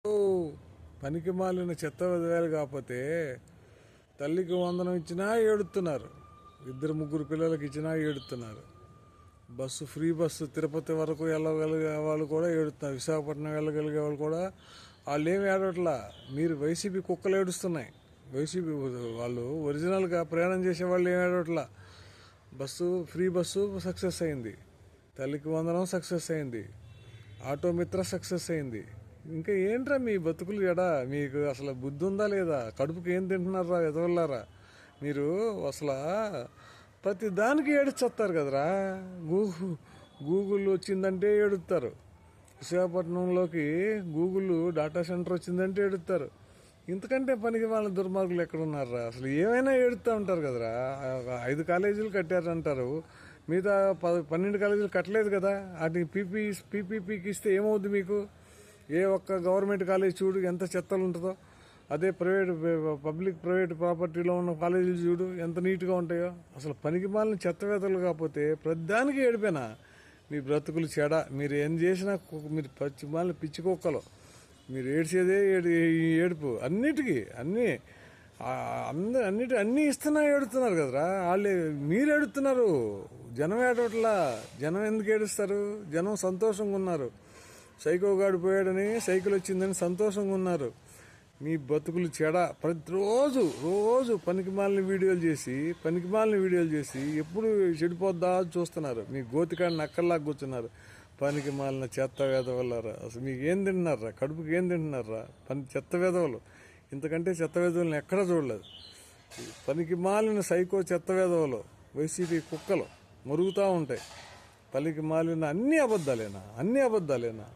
పనికి మాలిన చెత్త విధవేలు కాకపోతే తల్లికి వందనం ఇచ్చినా ఏడుతున్నారు, ఇద్దరు ముగ్గురు పిల్లలకి ఇచ్చినా ఏడుతున్నారు. ఫ్రీ బస్సు తిరుపతి వరకు వెళ్ళగలిగే వాళ్ళు కూడా ఏడుతున్నారు, విశాఖపట్నం వెళ్ళగలిగే వాళ్ళు కూడా వాళ్ళు ఏమి ఏడవట్లా. మీరు వైసీపీ కుక్కలు ఏడుస్తున్నాయి. వైసీపీ వాళ్ళు ఒరిజినల్గా ప్రయాణం చేసే వాళ్ళు ఏమి ఏడవట్లా. ఫ్రీ బస్సు సక్సెస్ అయింది, తల్లికి వందనం సక్సెస్ అయింది, ఆటో మిత్ర సక్సెస్ అయింది. ఇంకా ఏంట్రా మీ బతుకులు ఎడా? మీకు అసలు బుద్ధి ఉందా లేదా? కడుపుకి ఏం తింటున్నారా ఎదవల్లారా మీరు? అసలు ప్రతి దానికి ఏడుస్తారు కదరా. గూగుల్ వచ్చిందంటే ఏడుస్తారు, విశాఖపట్నంలోకి గూగుల్ డేటా సెంటర్ వచ్చిందంటే ఏడుస్తారు. ఇంతకంటే పనికి వాళ్ళ దుర్మార్గులు ఎక్కడున్నారా? అసలు ఏమైనా ఏడుస్తూ ఉంటారు కదరా. 5 కాలేజీలు కట్టారంటారు, మిగతా 12 కాలేజీలు కట్టలేదు కదా. వాటిని పీపీపీకి ఇస్తే ఏమవుద్ది మీకు? ఏ ఒక్క గవర్నమెంట్ కాలేజ్ చూడు ఎంత చెత్తలు ఉంటుందో, అదే ప్రైవేట్ ప్రాపర్టీలో ఉన్న కాలేజీలు చూడు ఎంత నీట్గా ఉంటాయో. అసలు పనికి మాలిన చెత్తవేతలు కాకపోతే ప్రతిదానికి ఏడిపోయినా మీ బ్రతుకులు చెడ. మీరు ఏం చేసినా మీరు మాలిన పిచ్చి కుక్కలు. మీరు ఏడ్చేదే ఏడుపు అన్నిటికీ అన్నీ ఇస్తున్నా ఏడుతున్నారు కదరా. మీరు ఏడుతున్నారు, జనం ఏడవట్లా. జనం ఎందుకు ఏడుస్తారు? జనం సంతోషంగా ఉన్నారు. సైకోగాడు పోయాడని, సైకిల్ వచ్చిందని సంతోషంగా ఉన్నారు. మీ బతుకులు చెడ. రోజు పనికిమాలిన వీడియోలు చేసి ఎప్పుడు చెడిపోద్దా చూస్తున్నారు. మీ గోతికాడిని నక్కల్లాగా కూర్చున్నారు. పనికి మాలిన చెత్త వేదవల్లారా. అసలు మీకు ఏం తింటున్నారా? కడుపుకి ఏం తింటున్నారా? చెత్త వేదవలు. ఇంతకంటే చెత్త వేదవులను ఎక్కడా చూడలేదు. పనికి మాలిన సైకో చెత్త వేదవలు వైసీపీ కుక్కలు మరుగుతూ ఉంటాయి. పనికి మాలిన అన్ని అబద్ధాలేనా?